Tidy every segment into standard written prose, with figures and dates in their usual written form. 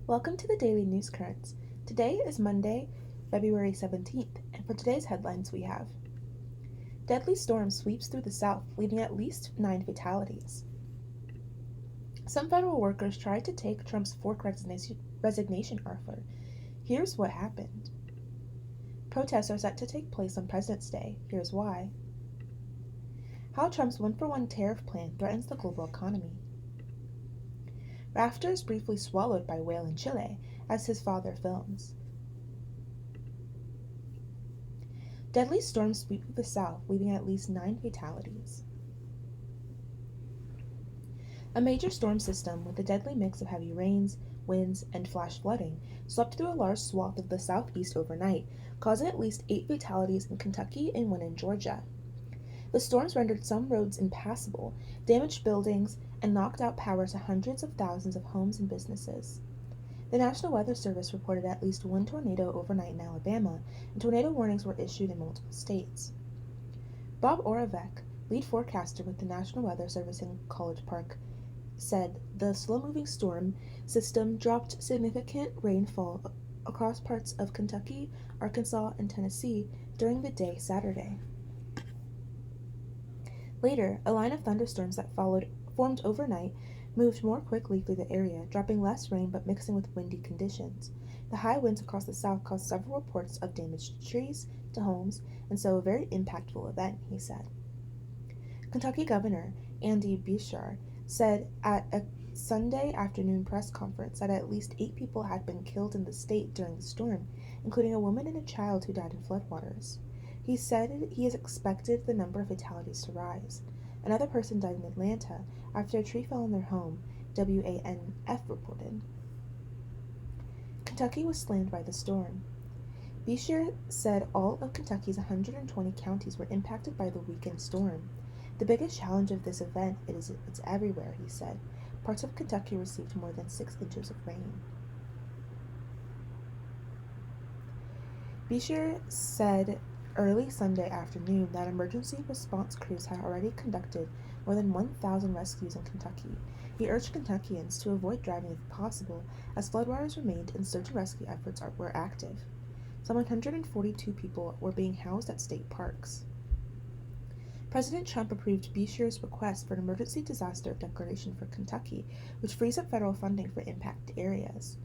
Welcome to the Daily News Currents. Today is Monday, February 17th, and for today's headlines we have: Deadly storm sweeps through the South, leaving at least 9 fatalities. Some federal workers tried to take Trump's forced resignation offer. Here's what happened. Protests are set to take place on President's Day. Here's why. How Trump's one-for-one tariff plan threatens the global economy. Rafter is briefly swallowed by whale in Chile as his father films. Deadly storms sweep through the South, leaving at least 9 fatalities. A major storm system with a deadly mix of heavy rains, winds, and flash flooding swept through a large swath of the southeast overnight, causing at least 8 fatalities in Kentucky and 1 in Georgia. The storms rendered some roads impassable, damaged buildings, and knocked out power to hundreds of thousands of homes and businesses. The National Weather Service reported at least 1 tornado overnight in Alabama, and tornado warnings were issued in multiple states. Bob Oravec, lead forecaster with the National Weather Service in College Park, said the slow-moving storm system dropped significant rainfall across parts of Kentucky, Arkansas, and Tennessee during the day Saturday. Later, a line of thunderstorms that formed overnight moved more quickly through the area, dropping less rain but mixing with windy conditions. The high winds across the South caused several reports of damaged trees to homes, and so a very impactful event, he said. Kentucky Governor Andy Beshear said at a Sunday afternoon press conference that at least 8 people had been killed in the state during the storm, including a woman and a child who died in floodwaters. He said he has expected the number of fatalities to rise. Another person died in Atlanta after a tree fell on their home, WANF reported. Kentucky was slammed by the storm. Beshear said all of Kentucky's 120 counties were impacted by the weekend storm. The biggest challenge of this event is it's everywhere, he said. Parts of Kentucky received more than 6 inches of rain. Beshear said early Sunday afternoon that emergency response crews had already conducted more than 1,000 rescues in Kentucky. He urged Kentuckians to avoid driving if possible, as floodwaters remained and search and rescue efforts were active. Some 142 people were being housed at state parks. President Trump approved Beshear's request for an emergency disaster declaration for Kentucky, which frees up federal funding for impacted areas.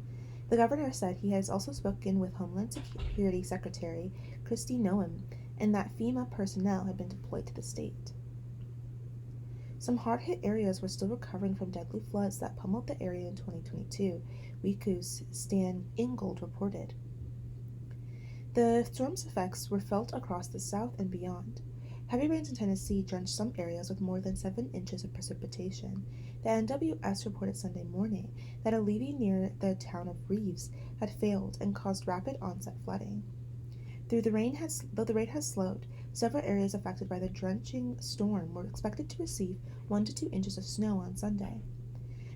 The governor said he has also spoken with Homeland Security Secretary Kristi Noem and that FEMA personnel had been deployed to the state. Some hard-hit areas were still recovering from deadly floods that pummeled the area in 2022, WECU's Stan Ingold reported. The storm's effects were felt across the South and beyond. Heavy rains in Tennessee drenched some areas with more than 7 inches of precipitation. The NWS reported Sunday morning that a levee near the town of Reeves had failed and caused rapid onset flooding. Though the rain has slowed, several areas affected by the drenching storm were expected to receive 1 to 2 inches of snow on Sunday.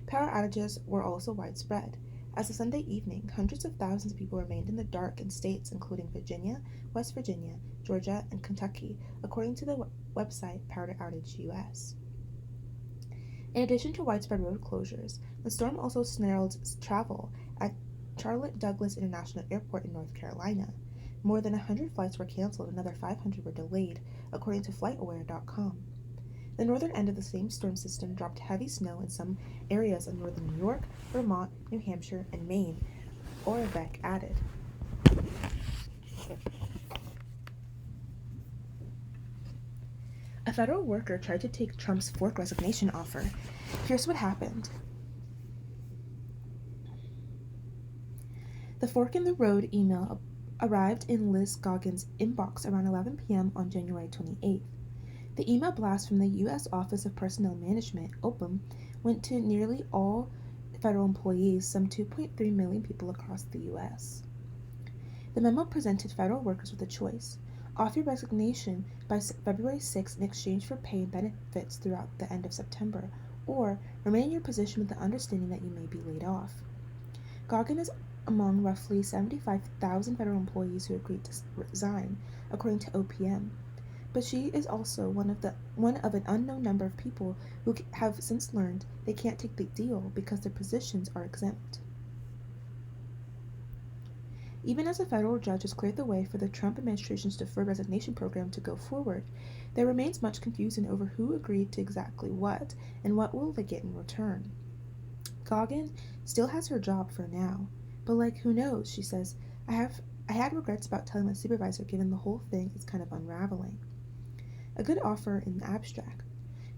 Power outages were also widespread. As of Sunday evening, hundreds of thousands of people remained in the dark in states including Virginia, West Virginia, Georgia, and Kentucky, according to the website Power Outage US. In addition to widespread road closures, the storm also snarled travel at Charlotte Douglas International Airport in North Carolina. More than 100 flights were canceled and another 500 were delayed, according to FlightAware.com. The northern end of the same storm system dropped heavy snow in some areas of northern New York, Vermont, New Hampshire, and Maine, Oravec added. A federal worker tried to take Trump's forced resignation offer. Here's what happened. The fork in the road email arrived in Liz Goggins' inbox around 11 p.m. on January 28th. The email blast from the U.S. Office of Personnel Management, OPM, went to nearly all federal employees, some 2.3 million people across the U.S. The memo presented federal workers with a choice: offer your resignation by February 6 in exchange for pay and benefits throughout the end of September, or remain in your position with the understanding that you may be laid off. Goggin is among roughly 75,000 federal employees who agreed to resign, according to OPM. But she is also one of an unknown number of people who have since learned they can't take the deal because their positions are exempt. Even as a federal judge has cleared the way for the Trump administration's deferred resignation program to go forward, there remains much confusion over who agreed to exactly what, and what will they get in return. Goggin still has her job for now, but who knows, she says. I had regrets about telling my supervisor given the whole thing is kind of unraveling. A good offer in the abstract.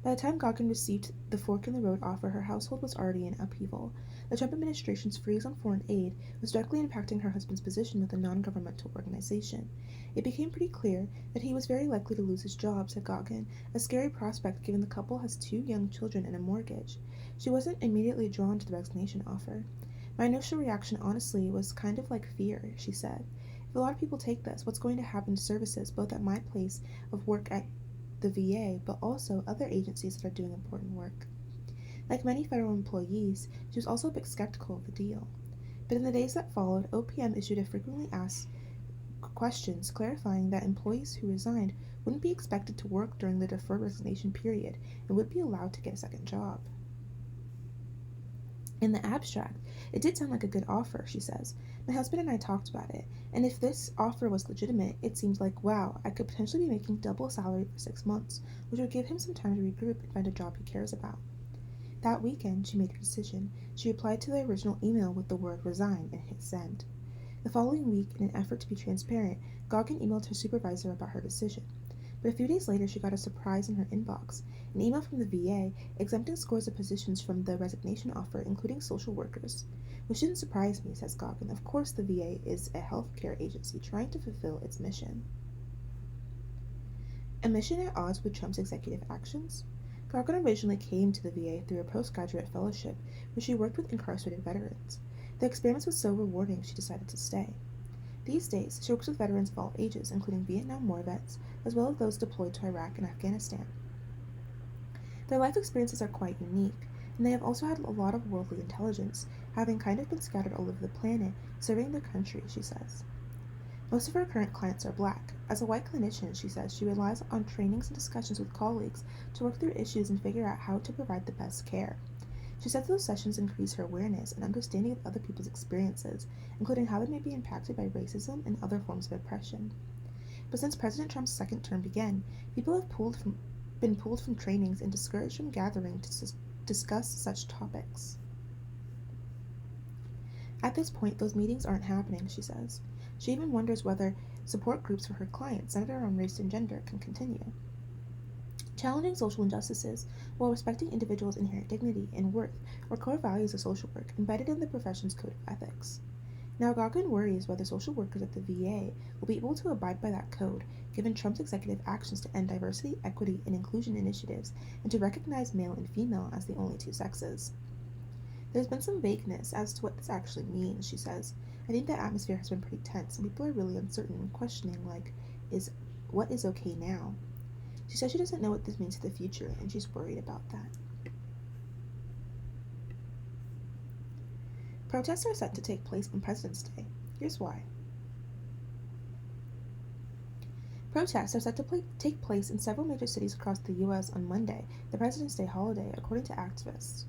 By the time Goggin received the fork in the road offer, her household was already in upheaval. The Trump administration's freeze on foreign aid was directly impacting her husband's position with a non-governmental organization. It became pretty clear that he was very likely to lose his job, said Goggin, a scary prospect given the couple has 2 young children and a mortgage. She wasn't immediately drawn to the resignation offer. My initial reaction, honestly, was kind of like fear, she said. If a lot of people take this, what's going to happen to services, both at my place of work at the VA, but also other agencies that are doing important work? Like many federal employees, she was also a bit skeptical of the deal. But in the days that followed, OPM issued a frequently asked questions clarifying that employees who resigned wouldn't be expected to work during the deferred resignation period and would be allowed to get a second job. In the abstract, it did sound like a good offer, she says. My husband and I talked about it, and if this offer was legitimate, it seemed like, wow, I could potentially be making double salary for 6 months, which would give him some time to regroup and find a job he cares about. That weekend, she made her decision. She replied to the original email with the word resign and hit send. The following week, in an effort to be transparent, Goggin emailed her supervisor about her decision. But a few days later, she got a surprise in her inbox, an email from the VA exempting scores of positions from the resignation offer, including social workers. Which didn't surprise me, says Goggin. Of course the VA is a healthcare agency trying to fulfill its mission. A mission at odds with Trump's executive actions? Goggin originally came to the VA through a postgraduate fellowship where she worked with incarcerated veterans. The experience was so rewarding she decided to stay. These days, she works with veterans of all ages, including Vietnam War vets, as well as those deployed to Iraq and Afghanistan. Their life experiences are quite unique, and they have also had a lot of worldly intelligence, having kind of been scattered all over the planet, serving their country, she says. Most of her current clients are black. As a white clinician, she says, she relies on trainings and discussions with colleagues to work through issues and figure out how to provide the best care. She says those sessions increase her awareness and understanding of other people's experiences, including how they may be impacted by racism and other forms of oppression. But since President Trump's second term began, people have been pulled from trainings and discouraged from gathering to discuss such topics. At this point, those meetings aren't happening, she says. She even wonders whether support groups for her clients, centered around race and gender, can continue. Challenging social injustices while respecting individuals' inherent dignity and worth are core values of social work embedded in the profession's code of ethics. Now, Goggin worries whether social workers at the VA will be able to abide by that code, given Trump's executive actions to end diversity, equity, and inclusion initiatives and to recognize male and female as the only 2 sexes. There's been some vagueness as to what this actually means, she says. I think the atmosphere has been pretty tense, and people are really uncertain and questioning, what is okay now? She says she doesn't know what this means for the future, and she's worried about that. Protests are set to take place on President's Day. Here's why. Protests are set to take place in several major cities across the U.S. on Monday, the President's Day holiday, according to activists.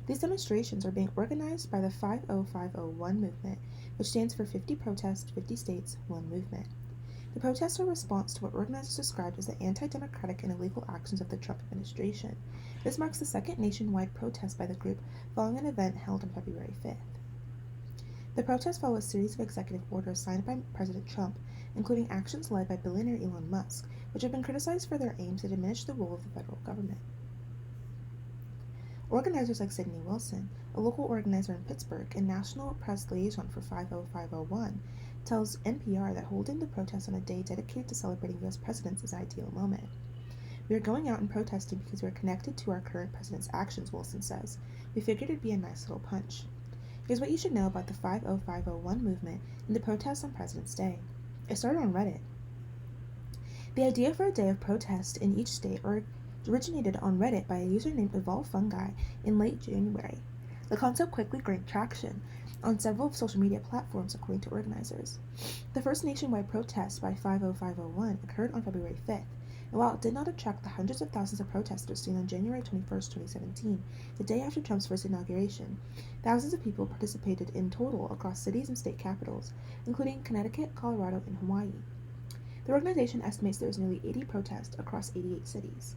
These demonstrations are being organized by the 50501 movement, which stands for 50 Protests, 50 States, 1 Movement. The protests are a response to what organizers described as the anti-democratic and illegal actions of the Trump administration. This marks the second nationwide protest by the group following an event held on February 5th. The protests follow a series of executive orders signed by President Trump, including actions led by billionaire Elon Musk, which have been criticized for their aims to diminish the role of the federal government. Organizers like Sidney Wilson, a local organizer in Pittsburgh and national press liaison for 50501, tells NPR that holding the protest on a day dedicated to celebrating U.S. presidents is an ideal moment. We are going out and protesting because we are connected to our current president's actions, Wilson says. We figured it'd be a nice little punch. Here's what you should know about the 50501 movement and the protests on President's Day. It started on Reddit. The idea for a day of protest in each state originated on Reddit by a user named EvolveFungi in late January. The concept quickly gained traction on several social media platforms, according to organizers. The first nationwide protest by 50501 occurred on February 5th, And while it did not attract the hundreds of thousands of protesters seen on January 21st, 2017, the day after Trump's first inauguration, thousands of people participated in total across cities and state capitals, including Connecticut, Colorado, and Hawaii. The organization estimates there was nearly 80 protests across 88 cities.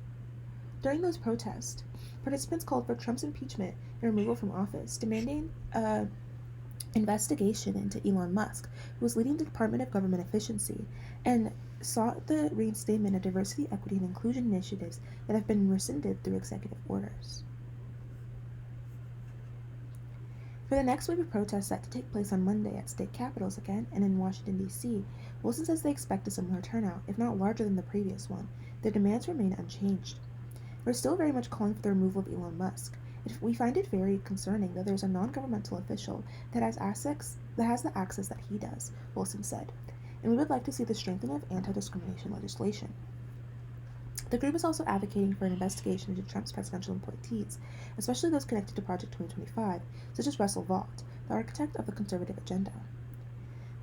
During those protests, participants called for Trump's impeachment and removal from office, demanding an investigation into Elon Musk, who was leading the Department of Government Efficiency, and sought the reinstatement of diversity, equity, and inclusion initiatives that have been rescinded through executive orders. For the next wave of protests set to take place on Monday at state capitals again and in Washington, D.C., Wilson says they expect a similar turnout, if not larger than the previous one. Their demands remain unchanged. We're still very much calling for the removal of Elon Musk. We find it very concerning that there's a non-governmental official that has the access that he does, Wilson said, and we would like to see the strengthening of anti-discrimination legislation. The group is also advocating for an investigation into Trump's presidential appointees, especially those connected to Project 2025, such as Russell Vought, the architect of the conservative agenda.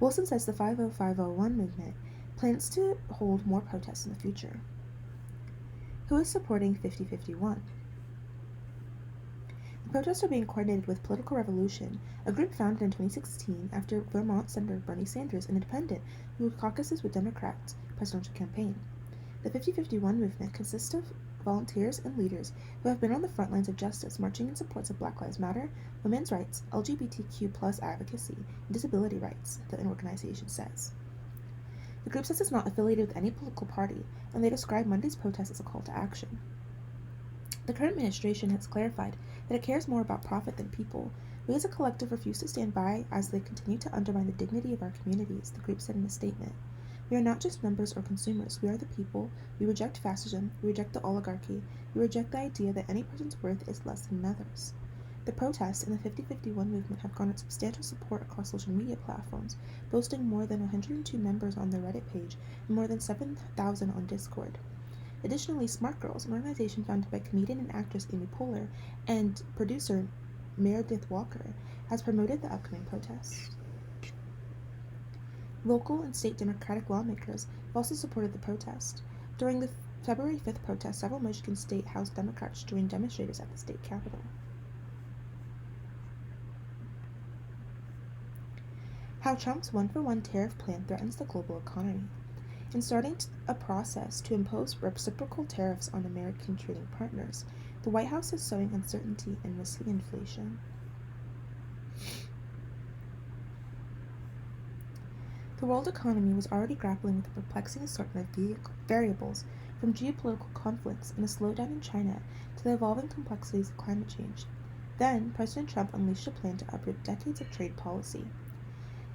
Wilson says the 50501 movement plans to hold more protests in the future. Who is supporting 5051? The protests are being coordinated with Political Revolution, a group founded in 2016 after Vermont Senator Bernie Sanders, an independent who caucuses with Democrats' presidential campaign. The 5051 movement consists of volunteers and leaders who have been on the front lines of justice, marching in support of Black Lives Matter, women's rights, LGBTQ+ advocacy, and disability rights, the organization says. The group says it's not affiliated with any political party, and they describe Monday's protest as a call to action. The current administration has clarified that it cares more about profit than people. We as a collective refuse to stand by as they continue to undermine the dignity of our communities, the group said in a statement. We are not just members or consumers. We are the people. We reject fascism. We reject the oligarchy. We reject the idea that any person's worth is less than another's. The protests in the 5051 movement have garnered substantial support across social media platforms, boasting more than 102 members on their Reddit page and more than 7,000 on Discord. Additionally, Smart Girls, an organization founded by comedian and actress Amy Poehler and producer Meredith Walker, has promoted the upcoming protests. Local and state Democratic lawmakers have also supported the protest. During the February 5th protest, several Michigan State House Democrats joined demonstrators at the state capitol. How Trump's one-for-one tariff plan threatens the global economy. In starting a process to impose reciprocal tariffs on American trading partners, the White House is sowing uncertainty and risking inflation. The world economy was already grappling with a perplexing assortment of variables, from geopolitical conflicts and a slowdown in China to the evolving complexities of climate change. Then, President Trump unleashed a plan to uproot decades of trade policy.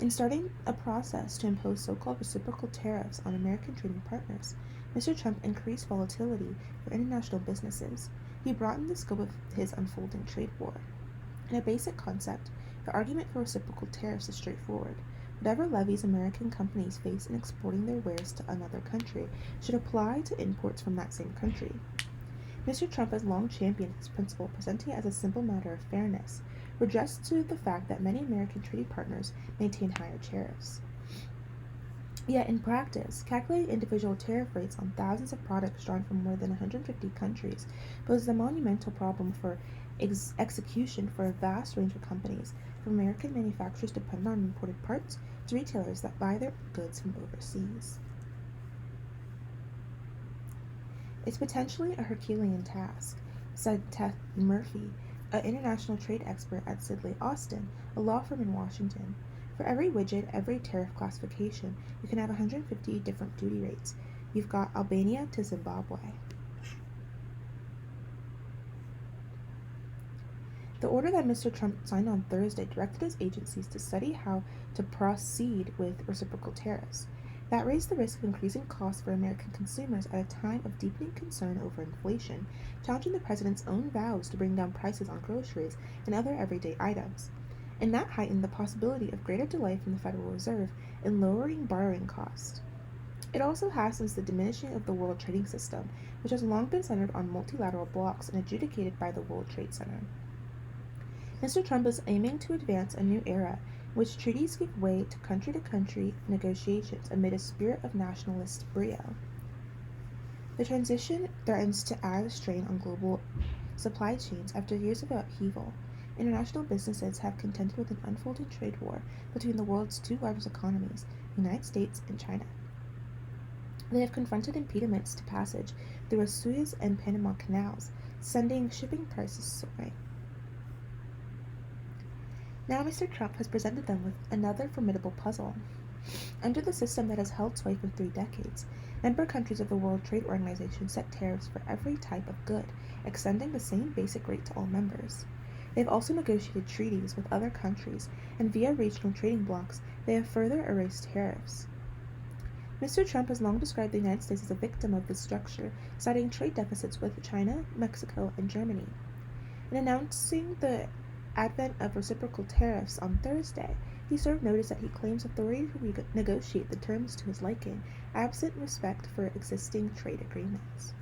In starting a process to impose so-called reciprocal tariffs on American trading partners, Mr. Trump increased volatility for international businesses. He broadened the scope of his unfolding trade war. In a basic concept, the argument for reciprocal tariffs is straightforward. Whatever levies American companies face in exporting their wares to another country should apply to imports from that same country. Mr. Trump has long championed this principle, presenting it as a simple matter of fairness, redressed to the fact that many American trading partners maintain higher tariffs. Yet in practice, calculating individual tariff rates on thousands of products drawn from more than 150 countries poses a monumental problem for execution for a vast range of companies, from American manufacturers dependent on imported parts to retailers that buy their goods from overseas. It's potentially a Herculean task, said Ted Murphy, an international trade expert at Sidley Austin, a law firm in Washington. For every widget, every tariff classification, you can have 150 different duty rates. You've got Albania to Zimbabwe. The order that Mr. Trump signed on Thursday directed his agencies to study how to proceed with reciprocal tariffs. That raised the risk of increasing costs for American consumers at a time of deepening concern over inflation, challenging the president's own vows to bring down prices on groceries and other everyday items. And that heightened the possibility of greater delay from the Federal Reserve in lowering borrowing costs. It also hastens the diminishing of the world trading system, which has long been centered on multilateral blocks and adjudicated by the World Trade Center. Mr. Trump is aiming to advance a new era in which treaties give way to country negotiations amid a spirit of nationalist brio. The transition threatens to add a strain on global supply chains after years of upheaval. International businesses have contended with an unfolding trade war between the world's two largest economies, the United States and China. They have confronted impediments to passage through the Suez and Panama canals, sending shipping prices soaring. Now Mr. Trump has presented them with another formidable puzzle. Under the system that has held sway for 3 decades, member countries of the World Trade Organization set tariffs for every type of good, extending the same basic rate to all members. They have also negotiated treaties with other countries, and via regional trading blocs, they have further erased tariffs. Mr. Trump has long described the United States as a victim of this structure, citing trade deficits with China, Mexico, and Germany. In announcing the advent of reciprocal tariffs on Thursday, he served notice that he claims authority to negotiate the terms to his liking, absent respect for existing trade agreements.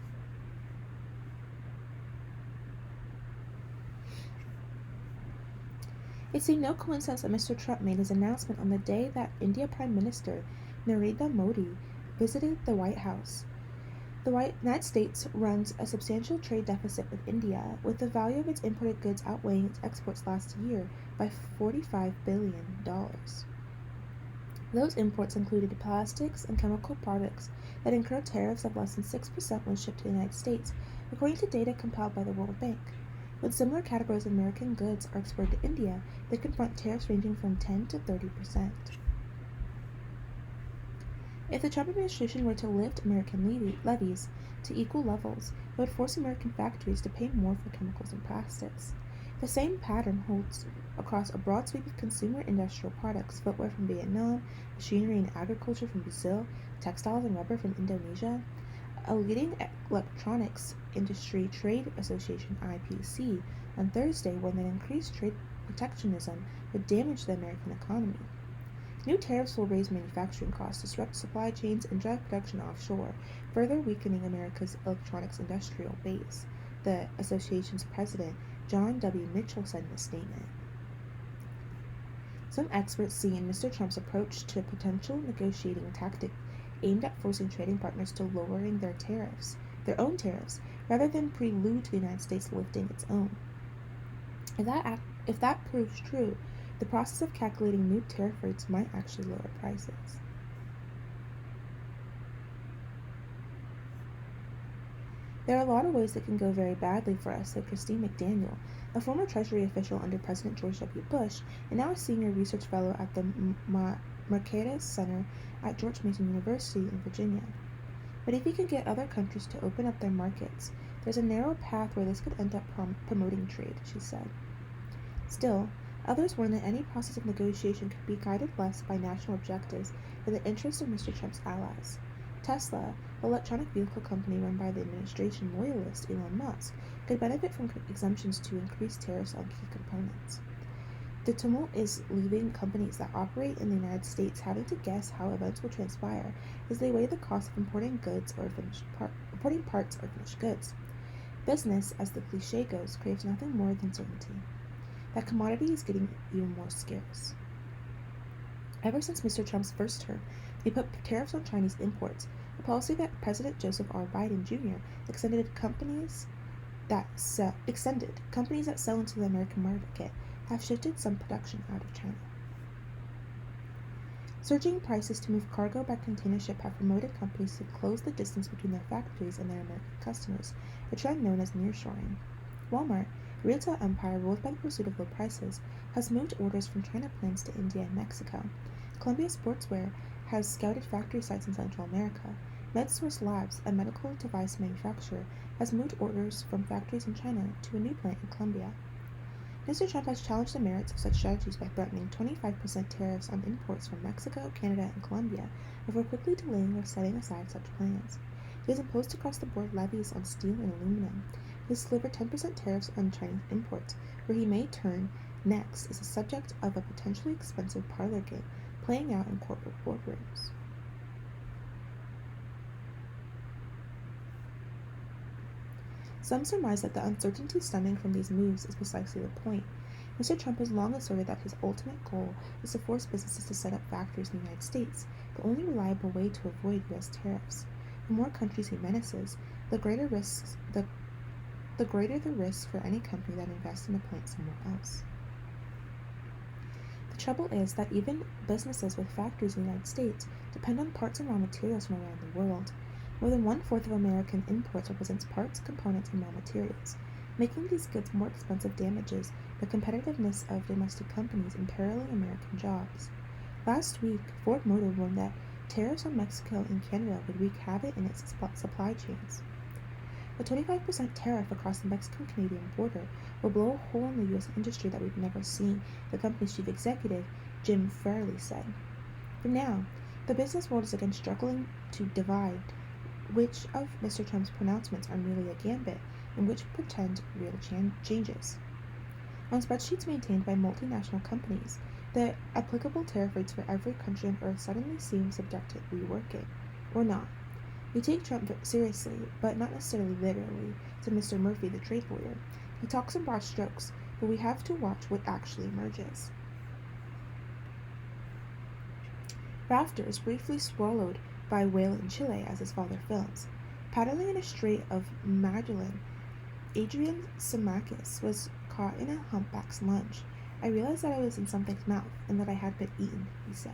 It seemed no coincidence that Mr. Trump made his announcement on the day that India Prime Minister Narendra Modi visited the White House. The United States runs a substantial trade deficit with India, with the value of its imported goods outweighing its exports last year by $45 billion. Those imports included plastics and chemical products that incur tariffs of less than 6% when shipped to the United States, according to data compiled by the World Bank. When similar categories of American goods are exported to India, they confront tariffs ranging from 10 to 30%. If the Trump administration were to lift American levies to equal levels, it would force American factories to pay more for chemicals and plastics. The same pattern holds across a broad sweep of consumer industrial products: footwear from Vietnam, machinery and agriculture from Brazil, textiles and rubber from Indonesia. A leading electronics industry trade association, IPC, on Thursday warned that increased trade protectionism would damage the American economy. New tariffs will raise manufacturing costs, disrupt supply chains, and drive production offshore, further weakening America's electronics industrial base, the association's president, John W. Mitchell, said in a statement. Some experts see in Mr. Trump's approach to a potential negotiating tactic aimed at forcing trading partners to lowering their own tariffs, rather than prelude to the United States lifting its own. If that proves true, the process of calculating new tariff rates might actually lower prices. There are a lot of ways that can go very badly for us, said Christine McDaniel, a former Treasury official under President George W. Bush and now a senior research fellow at the Marquez Center at George Mason University in Virginia. But if we can get other countries to open up their markets, there's a narrow path where this could end up promoting trade, she said. Still, others warn that any process of negotiation could be guided less by national objectives than the interests of Mr. Trump's allies. Tesla, the electronic vehicle company run by the administration loyalist Elon Musk, could benefit from exemptions to increase tariffs on key components. The tumult is leaving companies that operate in the United States having to guess how events will transpire as they weigh the cost of importing parts or finished goods. Business, as the cliche goes, craves nothing more than certainty. That commodity is getting even more scarce. Ever since Mr. Trump's first term, he put tariffs on Chinese imports, a policy that President Joseph R. Biden Jr. extended. Companies that sell into the American market have shifted some production out of China. Surging prices to move cargo by container ship have promoted companies to close the distance between their factories and their American customers, a trend known as nearshoring. Walmart, a retail empire ruled by the pursuit of low prices, has moved orders from China plants to India and Mexico. Columbia Sportswear has scouted factory sites in Central America. MedSource Labs, a medical device manufacturer, has moved orders from factories in China to a new plant in Colombia. Mr. Trump has challenged the merits of such strategies by threatening 25% tariffs on imports from Mexico, Canada, and Colombia before quickly delaying or setting aside such plans. He has imposed across-the-board levies on steel and aluminum. He has delivered 10% tariffs on Chinese imports, where he may turn next is the subject of a potentially expensive parlor game playing out in corporate boardrooms. Some surmise that the uncertainty stemming from these moves is precisely the point. Mr. Trump has long asserted that his ultimate goal is to force businesses to set up factories in the United States, the only reliable way to avoid U.S. tariffs. The more countries he menaces, the greater the greater the risk for any company that invests in a plant somewhere else. The trouble is that even businesses with factories in the United States depend on parts and raw materials from around the world. More than one-fourth of American imports represents parts, components, and raw materials. Making these goods more expensive damages the competitiveness of domestic companies, imperiling American jobs. Last week, Ford Motor warned that tariffs on Mexico and Canada would wreak havoc in its supply chains. A 25% tariff across the Mexican-Canadian border will blow a hole in the U.S. industry that we've never seen, the company's chief executive, Jim Farley, said. For now, the business world is again struggling to divide which of Mr. Trump's pronouncements are merely a gambit and which pretend real changes. On spreadsheets maintained by multinational companies, the applicable tariff rates for every country on Earth suddenly seem subject to reworking. Or not. We take Trump seriously, but not necessarily literally, said Mr. Murphy, the trade lawyer. He talks in broad strokes, but we have to watch what actually emerges. Rafters briefly swallowed by a whale in Chile as his father films. Paddling in a strait of Magdalene, Adrian Simakis was caught in a humpback's lunge. I realized that I was in something's mouth and that I had been eaten, he said.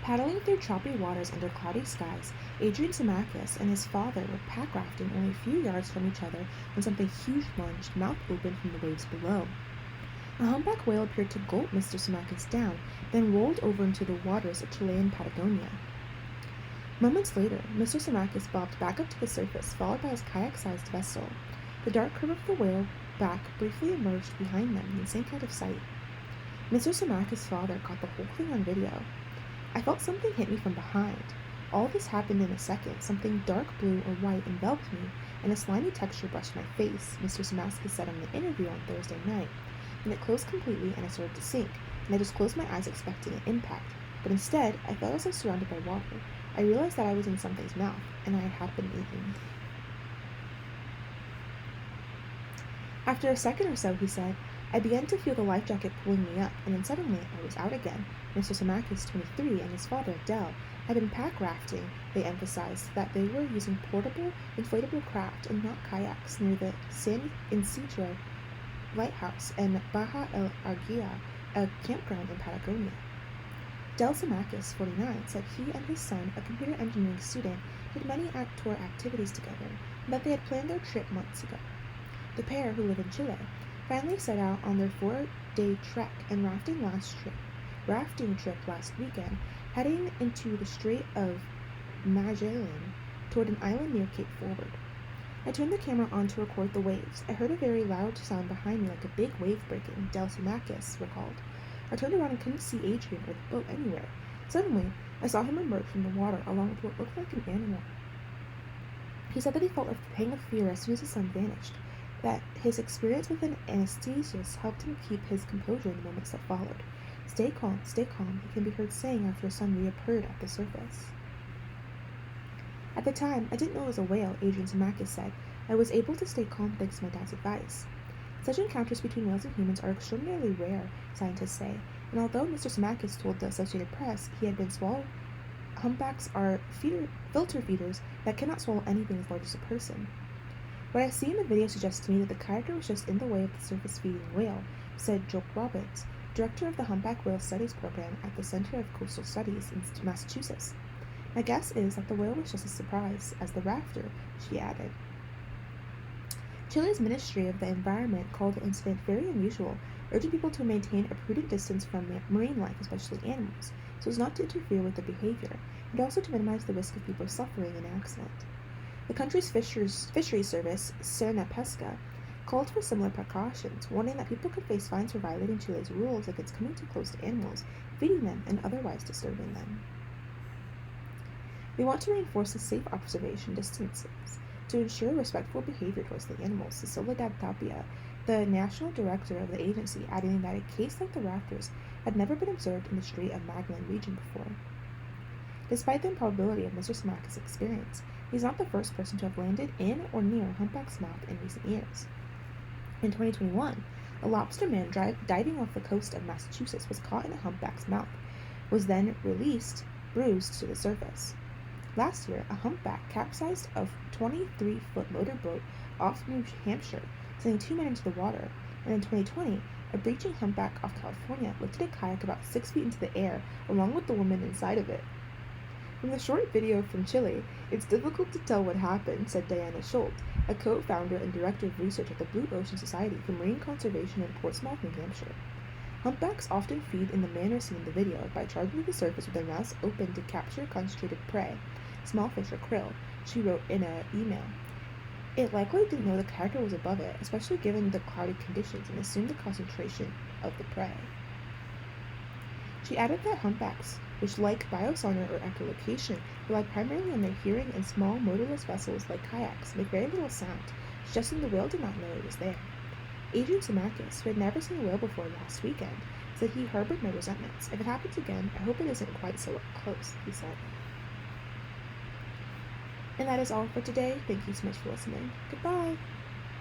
Paddling through choppy waters under cloudy skies, Adrian Simakis and his father were pack rafting only a few yards from each other when something huge lunged, mouth open, from the waves below. A humpback whale appeared to gulp Mr. Simakis down, then rolled over into the waters of Chilean Patagonia. Moments later, Mr. Simakis bobbed back up to the surface, followed by his kayak-sized vessel. The dark curve of the whale back briefly emerged behind them and sank out of sight. Mr. Simakis' father caught the whole thing on video. I felt something hit me from behind. All this happened in a second. Something dark blue or white enveloped me, and a slimy texture brushed my face, Mr. Simakis said on the interview on Thursday night. And it closed completely, and I started to sink, and I just closed my eyes expecting an impact. But instead, I felt as if surrounded by water. I realized that I was in something's mouth, and I had been eaten. After a second or so, he said, I began to feel the life jacket pulling me up, and then suddenly I was out again. Mr. Simakis, 23, and his father, Dell, had been pack rafting. They emphasized that they were using portable, inflatable craft and not kayaks near the San Isidro Lighthouse and Baja El Arguia, a campground in Patagonia. Del Simakis, 49, said he and his son, a computer engineering student, did many outdoor activities together, and that they had planned their trip months ago. The pair, who live in Chile, finally set out on their 4-day trek and rafting trip last weekend, heading into the Strait of Magellan toward an island near Cape Forward. I turned the camera on to record the waves. I heard a very loud sound behind me, like a big wave breaking, Del Simakis recalled. I turned around and couldn't see Adrian or the boat anywhere. Suddenly, I saw him emerge from the water along with what looked like an animal. He said that he felt a pang of fear as soon as the sun vanished, that his experience with an anesthetist helped him keep his composure in the moments that followed. Stay calm, he can be heard saying after his son reappeared at the surface. At the time, I didn't know it was a whale, Adrian Simakis said. I was able to stay calm thanks to my dad's advice. Such encounters between whales and humans are extraordinarily rare, scientists say, and although Mr. Samakis told the Associated Press he had been swallowed, humpbacks are filter feeders that cannot swallow anything as large as a person. What I see in the video suggests to me that the character was just in the way of the surface feeding whale, said Joel Robbins, director of the Humpback Whale Studies program at the Center of Coastal Studies in Massachusetts. My guess is that the whale was just as surprised as the rafter, she added. Chile's Ministry of the Environment called the incident very unusual, urging people to maintain a prudent distance from marine life, especially animals, so as not to interfere with their behavior, and also to minimize the risk of people suffering in an accident. The country's fisheries service, Serna Pesca, called for similar precautions, warning that people could face fines for violating Chile's rules against coming too close to animals, feeding them, and otherwise disturbing them. We want to reinforce the safe observation distances to ensure respectful behavior towards the animals, says Soledad Tapia, the national director of the agency, adding that a case like the rafters had never been observed in the Strait of Magellan region before. Despite the improbability of Mr. Samakis' experience, he's not the first person to have landed in or near a humpback's mouth in recent years. In 2021, a lobster man diving off the coast of Massachusetts was caught in a humpback's mouth, was then released, bruised to the surface. Last year, a humpback capsized a 23-foot motorboat off New Hampshire, sending 2 men into the water, and in 2020, a breaching humpback off California lifted a kayak about 6 feet into the air, along with the woman inside of it. From the short video from Chile, it's difficult to tell what happened, said Diana Schultz, a co-founder and director of research at the Blue Ocean Society for Marine Conservation in Portsmouth, New Hampshire. Humpbacks often feed in the manner seen in the video by charging to the surface with their mouths open to capture concentrated prey, small fish or krill, she wrote in an email. It likely didn't know the character was above it, especially given the cloudy conditions, and assumed the concentration of the prey. She added that humpbacks, which like biosonar or echolocation, rely primarily on their hearing, and small motorless vessels like kayaks make very little sound, suggesting the whale did not know it was there. Adrian Samakis, who had never seen a whale before last weekend, said he harbored no resentments. If it happens again, I hope it isn't quite so up close, he said. And that is all for today. Thank you so much for listening. Goodbye!